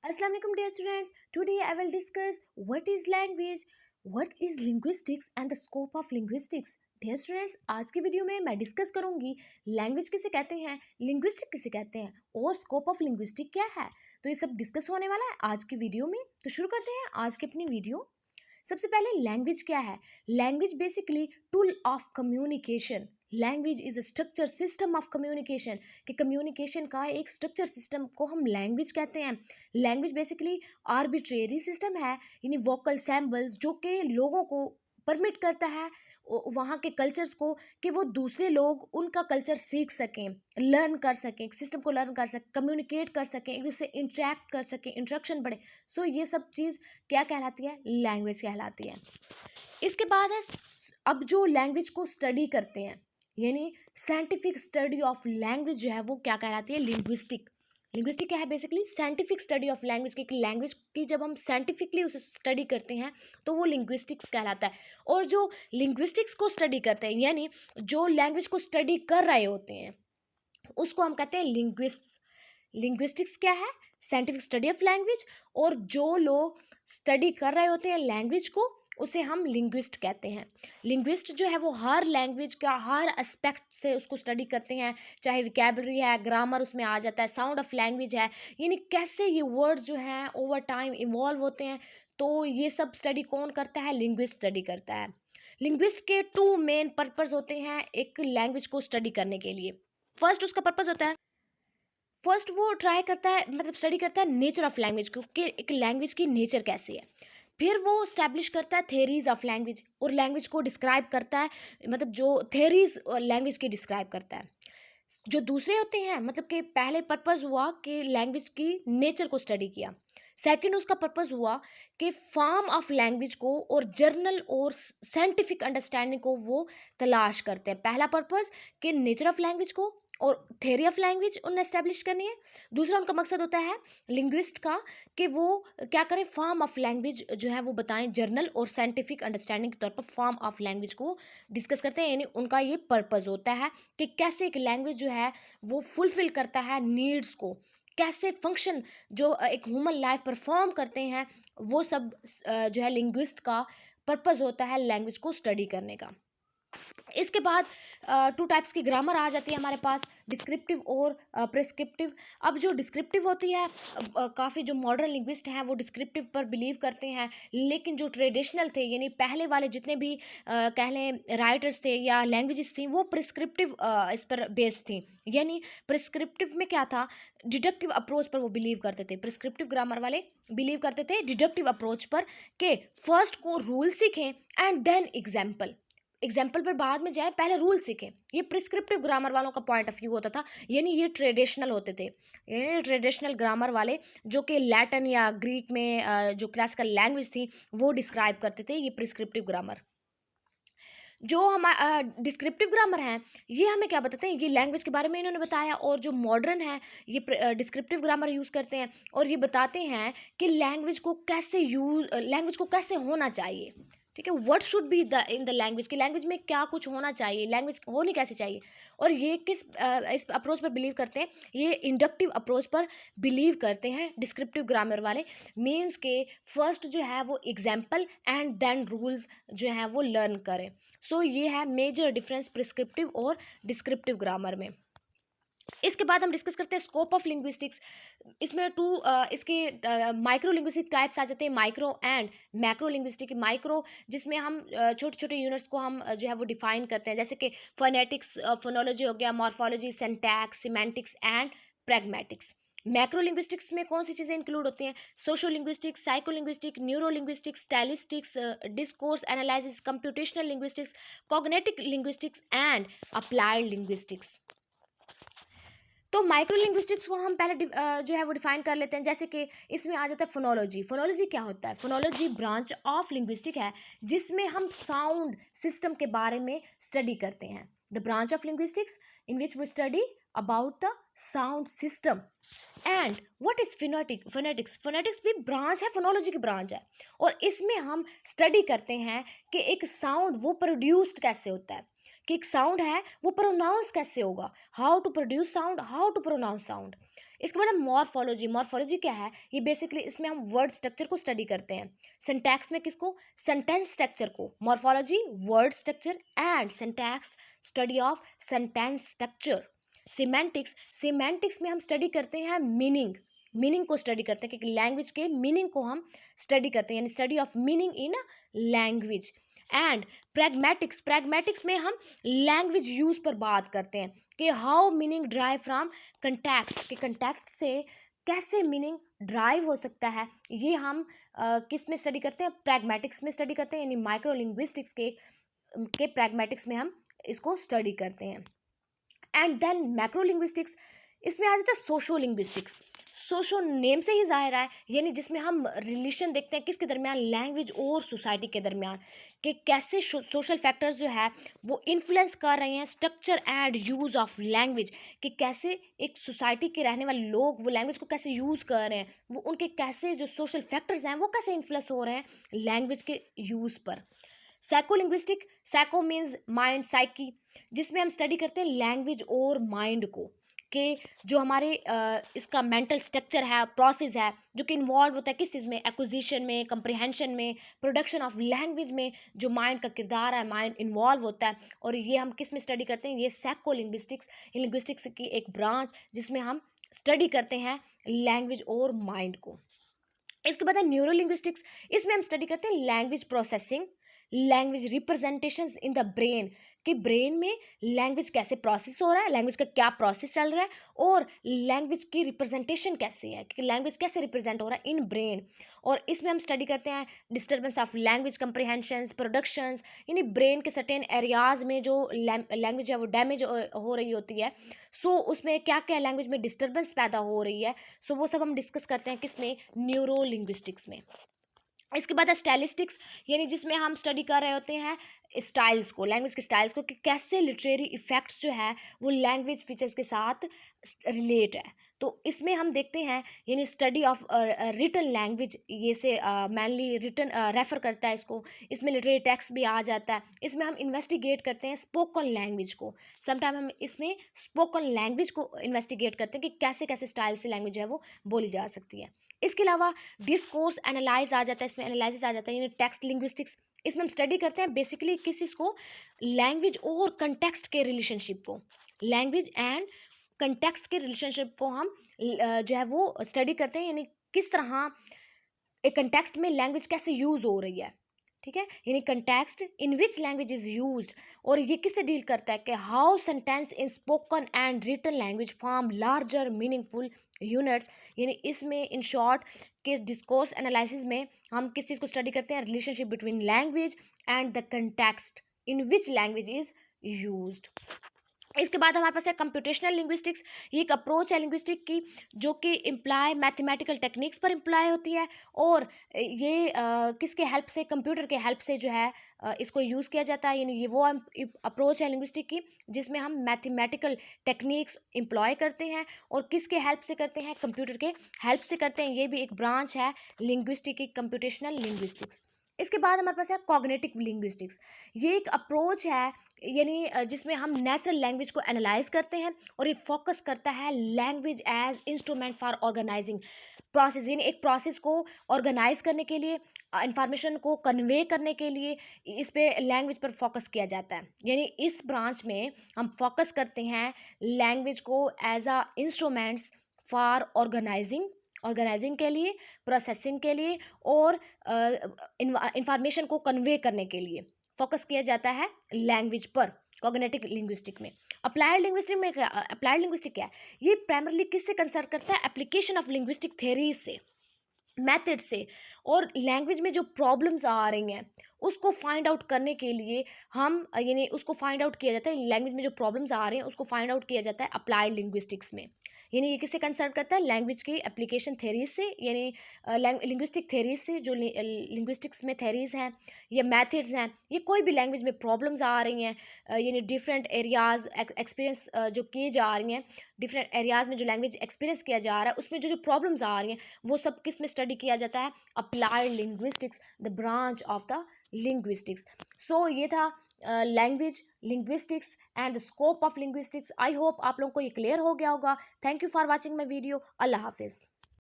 Assalamu alaikum dear students. Today I will discuss what is language, what is linguistics and the scope of linguistics. Dear students, आज की video में मैं discuss करूंगी language किसे कहते हैं, लिंग्विस्टिक किसे कहते हैं और स्कोप ऑफ लिंग्विस्टिक क्या है। तो ये सब डिस्कस होने वाला है आज की वीडियो में। तो शुरू करते हैं आज की अपनी वीडियो। सबसे पहले लैंग्वेज क्या है। Language basically tool of communication. Language is a structure system of communication, कि कम्युनिकेशन का एक स्ट्रक्चर सिस्टम को हम लैंग्वेज कहते हैं। लैंग्वेज बेसिकली आर्बिट्रेरी सिस्टम है, यानी वोकल सैम्बल्स जो कि लोगों को परमिट करता है वहाँ के कल्चर्स को, कि वो दूसरे लोग उनका कल्चर सीख सकें, लर्न कर सकें, सिस्टम को लर्न कर सकें, कम्युनिकेट कर सकें, एक दूसरे से इंटरेक्ट कर सकें, इंटरेक्शन बढ़े। सो ये सब चीज़ क्या कहलाती है, लैंग्वेज कहलाती है। इसके बाद है अब जो लैंग्वेज को स्टडी करते हैं, यानी साइंटिफिक स्टडी ऑफ लैंग्वेज जो है वो क्या कहलाती है, लिंग्विस्टिक। लिंग्विस्टिक क्या है, basically scientific study of language की। लैंग्वेज की जब हम साइंटिफिकली उसे स्टडी करते हैं तो वो लिंग्विस्टिक्स कहलाता है। और जो लिंग्विस्टिक्स को स्टडी करते हैं, यानी जो लैंग्वेज को स्टडी कर रहे होते हैं, उसको हम कहते हैं लिंग्विस्ट्स। लिंग्विस्टिक्स क्या है, साइंटिफिक स्टडी ऑफ लैंग्वेज। और जो लोग स्टडी कर रहे होते हैं लैंग्वेज को, उसे हम लिंग्विस्ट कहते हैं। लिंग्विस्ट जो है वो हर लैंग्वेज का हर एस्पेक्ट से उसको स्टडी करते हैं, चाहे विकेबलरी है, ग्रामर उसमें आ जाता है, साउंड ऑफ लैंग्वेज है, यानी कैसे ये वर्ड जो हैं ओवर टाइम इवॉल्व होते हैं। तो ये सब स्टडी कौन करता है, लिंग्विस्ट स्टडी करता है। लिंग्विस्ट के टू मेन पर्पस होते हैं एक लैंग्वेज को स्टडी करने के लिए। फर्स्ट उसका पर्पस होता है, फर्स्ट वो ट्राई करता है, मतलब स्टडी करता है नेचर ऑफ लैंग्वेज को, कि एक लैंग्वेज की नेचर कैसी है। फिर वो स्टैब्लिश करता है थेरीज ऑफ लैंग्वेज, और लैंग्वेज को डिस्क्राइब करता है, मतलब जो थेरीज लैंग्वेज की डिस्क्राइब करता है। जो दूसरे होते हैं, मतलब कि पहले पर्पस हुआ कि लैंग्वेज की नेचर को स्टडी किया। सेकंड उसका पर्पस हुआ कि फॉर्म ऑफ लैंग्वेज को और जर्नल और साइंटिफिक अंडरस्टैंडिंग को वो तलाश करते हैं। पहला पर्पस कि नेचर ऑफ लैंग्वेज को और थ्योरी ऑफ लैंग्वेज उन्हें एस्टेब्लिश करनी है। दूसरा उनका मकसद होता है लिंग्विस्ट का, कि वो क्या करें, फॉर्म ऑफ लैंग्वेज जो है वो बताएं, जर्नल और साइंटिफिक अंडरस्टैंडिंग के तौर पर फॉर्म ऑफ लैंग्वेज को डिस्कस करते हैं। यानी उनका ये पर्पस होता है कि कैसे एक लैंग्वेज जो है वो फुलफिल करता है नीड्स को, कैसे फंक्शन जो एक ह्यूमन लाइफ परफॉर्म करते हैं, वो सब जो है लिंग्विस्ट का पर्पस होता है लैंग्वेज को स्टडी करने का। इसके बाद टू टाइप्स की ग्रामर आ जाती है हमारे पास, डिस्क्रिप्टिव और प्रिस्क्रिप्टिव। अब जो डिस्क्रिप्टिव होती है, काफ़ी जो मॉडर्न लिंग्विस्ट हैं वो डिस्क्रिप्टिव पर बिलीव करते हैं, लेकिन जो ट्रेडिशनल थे, यानी पहले वाले जितने भी कह लें राइटर्स थे या लैंग्वेजेस थी, वो प्रिस्क्रिप्टिव इस पर बेस्ड थी। यानी प्रिस्क्रिप्टिव में क्या था, डिडक्टिव अप्रोच पर वो बिलीव करते थे। प्रिस्क्रिप्टिव ग्रामर वाले बिलीव करते थे डिडक्टिव अप्रोच पर, कि फर्स्ट को रूल सीखें एंड देन एग्जाम्पल, एग्जाम्पल पर बाद में जाए, पहले रूल सीखें। ये प्रिस्क्रिप्टिव ग्रामर वालों का पॉइंट ऑफ व्यू होता था, यानी ये ट्रेडिशनल होते थे। ये ट्रेडिशनल ग्रामर वाले जो कि लैटिन या ग्रीक में जो क्लासिकल लैंग्वेज थी वो डिस्क्राइब करते थे, ये प्रिस्क्रिप्टिव ग्रामर। जो हम डिस्क्रिप्टिव ग्रामर हैं, ये हमें क्या बताते हैं, ये लैंग्वेज के बारे में इन्होंने बताया। और जो मॉडर्न है ये डिस्क्रिप्टिव ग्रामर यूज़ करते हैं, और ये बताते हैं कि लैंग्वेज को कैसे लैंग्वेज को कैसे होना चाहिए। ठीक है, what should be the in the language, की लैंग्वेज में क्या कुछ होना चाहिए, लैंग्वेज होनी कैसे चाहिए। और ये किस इस अप्रोच पर बिलीव करते हैं, ये इंडक्टिव अप्रोच पर बिलीव करते हैं डिस्क्रिप्टिव ग्रामर वाले। मीन्स के फर्स्ट जो है वो एग्जाम्पल एंड देन रूल्स जो है वो लर्न करें। सो ये है मेजर डिफरेंस प्रिस्क्रिप्टिव और डिस्क्रिप्टिव ग्रामर में। इसके बाद हम डिस्कस करते हैं स्कोप ऑफ लिंग्विस्टिक्स। इसमें इसके माइक्रो लिंग्विस्टिक टाइप्स आ जाते हैं, micro and macro linguistic. Micro जिसमें हम छोटे छोटे यूनिट्स को हम जो है वो डिफाइन करते हैं, जैसे कि फोनेटिक्स, फोनोलॉजी हो गया, morphology, syntax, semantics and pragmatics. Macro linguistics में कौन सी चीज़ें इंक्लूड होती हैं, socio linguistics, psycho linguistic, neuro linguistics, stylistics, discourse analysis, computational linguistics, cognitive linguistics and applied linguistics. तो माइक्रो लिंग्विस्टिक्स को हम पहले जो है वो डिफाइन कर लेते हैं, जैसे कि इसमें आ जाता है फोनोलॉजी। फोनोलॉजी क्या होता है, फोनोलॉजी ब्रांच ऑफ लिंग्विस्टिक है जिसमें हम साउंड सिस्टम के बारे में स्टडी करते हैं। The branch of linguistics in which we study about the sound system. And what is phonetics, phonetics भी ब्रांच है, फोनोलॉजी की ब्रांच है, और इसमें हम स्टडी करते हैं कि एक साउंड वो प्रोड्यूस्ड कैसे होता है, कि एक साउंड है वो प्रोनाउंस कैसे होगा, how to produce sound, how to pronounce sound. इसके बाद मॉर्फोलॉजी। मॉर्फोलॉजी क्या है? ये बेसिकली इसमें हम वर्ड स्ट्रक्चर को स्टडी करते हैं। सिंटैक्स में किसको? सेंटेंस स्ट्रक्चर को। Morphology word structure and syntax study of sentence structure. Semantics, semantics में हम स्टडी करते हैं मीनिंग, मीनिंग को स्टडी करते हैं, क्योंकि लैंग्वेज के मीनिंग को हम स्टडी करते हैं, यानी study of meaning in language. And pragmatics, pragmatics में हम लैंग्वेज यूज पर बात करते हैं कि how meaning drive from context, कि कंटेक्स्ट से कैसे मीनिंग ड्राइव हो सकता है, ये हम किस में स्टडी करते हैं? प्रैग्मेटिक्स में स्टडी करते हैं, यानी माइक्रो लिंग्विस्टिक्स के प्रैग्मेटिक्स में हम इसको स्टडी करते हैं। एंड देन मैक्रो लिंग्विस्टिक्स, इसमें आ जाता है सोशो लिंग्विस्टिक्स। सोशो नेम से ही जाहिर है, यानी जिसमें हम रिलेशन देखते हैं किसके दरमियान? लैंग्वेज और सोसाइटी के दरमियान, कि कैसे सोशल फैक्टर्स जो है वो इन्फ्लुएंस कर रहे हैं structure and use of language, कि कैसे एक सोसाइटी के रहने वाले लोग वो लैंग्वेज को कैसे यूज़ कर रहे हैं, वो उनके कैसे जो सोशल फैक्टर्स हैं वो कैसे इन्फ्लुएंस हो रहे हैं लैंग्वेज के यूज़ पर। साइकोलिंग्विस्टिक, साइको मीन्स माइंड, साइकी, जिसमें हम स्टडी करते हैं लैंग्वेज और माइंड को, कि जो हमारे इसका मेंटल स्ट्रक्चर है, प्रोसेस है, जो कि इन्वॉल्व होता है किस चीज़ में? एक्विजिशन में, कंप्रिहेंशन में, प्रोडक्शन ऑफ लैंग्वेज में जो माइंड का किरदार है, माइंड इन्वॉल्व होता है। और ये हम किस में स्टडी करते हैं? ये साइकोलिंग्विस्टिक्स, लिंग्विस्टिक्स की एक ब्रांच जिसमें हम स्टडी करते हैं लैंग्वेज और माइंड को। इसके बाद है न्यूरो लिंग्विस्टिक्स, इसमें हम स्टडी करते हैं language processing, language representations in the brain, कि ब्रेन में लैंग्वेज कैसे प्रोसेस हो रहा है, लैंग्वेज का क्या प्रोसेस चल रहा है, और लैंग्वेज की रिप्रेजेंटेशन कैसे है, कि लैंग्वेज कैसे रिप्रेजेंट हो रहा है इन ब्रेन। और इसमें हम स्टडी करते हैं डिस्टर्बेंस ऑफ लैंग्वेज कंप्रिहेंशंस, प्रोडक्शंस, यानी ब्रेन के सर्टेन एरियाज में जो लैंग्वेज है वो डैमेज हो रही होती है, सो उसमें क्या क्या लैंग्वेज में डिस्टर्बेंस पैदा हो रही है, सो वो सब हम डिस्कस करते हैं किस में? न्यूरो लिंग्विस्टिक्स में। इसके बाद है स्टाइलिस्टिक्स, यानी जिसमें हम स्टडी कर रहे होते हैं स्टाइल्स को, लैंग्वेज के स्टाइल्स को, कि कैसे लिटरेरी इफेक्ट्स जो है वो लैंग्वेज फीचर्स के साथ रिलेट है। तो इसमें हम देखते हैं यानी स्टडी ऑफ रिटन लैंग्वेज, ये से मेनली रिटन रेफर करता है इसको। इसमें लिटरेरी टेक्स्ट भी आ जाता है। इसमें हम इन्वेस्टिगेट करते हैं स्पोकन लैंग्वेज को, समटाइम हम इसमें स्पोकन लैंग्वेज को इन्वेस्टिगेट करते हैं कि कैसे कैसे स्टाइल से लैंग्वेज है वो बोली जा सकती है। इसके अलावा डिस्कोर्स एनालाइज आ जाता है, इसमें एनालिसिस आ जाता है, यानी टेक्स्ट लिंग्विस्टिक्स। इसमें हम स्टडी करते हैं बेसिकली किस चीज़ को? लैंग्वेज और कंटेक्स्ट के रिलेशनशिप को, लैंग्वेज एंड कंटेक्स्ट के रिलेशनशिप को हम जो है वो स्टडी करते हैं, यानी किस तरह एक कंटेक्स्ट में लैंग्वेज कैसे यूज़ हो रही है, ठीक है, यानी context in which language is used. और ये किससे डील करता है कि how sentence in spoken and written language form larger meaningful units, यानी इसमें इन शॉर्ट के डिस्कोर्स एनालिसिस में हम किस चीज़ को स्टडी करते हैं? Relationship between language and the context in which language is used. इसके बाद हमारे पास है कंप्यूटेशनल लिंग्विस्टिक्स। ये एक अप्रोच है लिंग्विस्टिक की जो कि इम्प्लाय मैथमेटिकल टेक्निक्स पर इम्प्लाय होती है, और ये किसके हेल्प से? कंप्यूटर के हेल्प से जो है इसको यूज़ किया जाता है। यानी ये वो अप्रोच है लिंग्विस्टिक की जिसमें हम मैथमेटिकल टेक्निक्स इम्प्लॉय करते हैं, और किसके हेल्प से करते हैं? कंप्यूटर के हेल्प से करते हैं। ये भी एक ब्रांच है लिंग्विस्टिक की, कंप्यूटेशनल लिंग्विस्टिक्स। इसके बाद हमारे पास है कॉग्निटिव लिंग्विस्टिक्स। ये एक अप्रोच है यानी जिसमें हम नेचुरल लैंग्वेज को एनालाइज करते हैं, और ये फोकस करता है language as instrument for organizing process, यानी एक प्रोसेस को ऑर्गेनाइज करने के लिए, इंफॉर्मेशन को कन्वे करने के लिए इस पे लैंग्वेज पर फोकस किया जाता है। यानी इस ब्रांच में हम फोकस करते हैं लैंग्वेज को as a instruments for organizing के लिए, प्रोसेसिंग के लिए, और इंफॉर्मेशन को कन्वे करने के लिए फोकस किया जाता है लैंग्वेज पर कॉग्निटिव लिंग्विस्टिक में। अप्लाइड लिंग्विस्टिक में क्या? अप्लाइड लिंग्विस्टिक क्या है? ये प्राइमरली किससे कंसर्न करता है? एप्लीकेशन ऑफ लिंग्विस्टिक थ्योरीज से, मेथड से, और लैंग्वेज में जो प्रॉब्लम्स आ रही हैं उसको फाइंड आउट करने के लिए हम यानी उसको फाइंड आउट किया जाता है, लैंग्वेज में जो प्रॉब्लम्स आ रहे हैं उसको फाइंड आउट किया जाता है अप्लाइड लिंग्विस्टिक्स में। यानी ये किससे कंसर्न करता है? लैंग्वेज की एप्लीकेशन थेरीज से, यानी लिंग्विस्टिक थेरीज से, जो लिंग्विस्टिक्स में थेरीज हैं या मैथड्स हैं, ये कोई भी लैंग्वेज में प्रॉब्लम्स आ रही हैं, यानी डिफरेंट एरियाज एक्सपीरियंस जो किए जा रही हैं, डिफरेंट एरियाज़ में जो लैंग्वेज एक्सपीरियंस किया जा रहा है उसमें जो जो प्रॉब्लम्स आ रही हैं वो सब किस में स्टडी किया जाता है? Applied linguistics, the branch of the linguistics. So ये था language, linguistics and the scope of linguistics. I hope आप लोगों को ये क्लियर हो गया होगा। Thank you for watching my video. अल्लाह हाफिज़।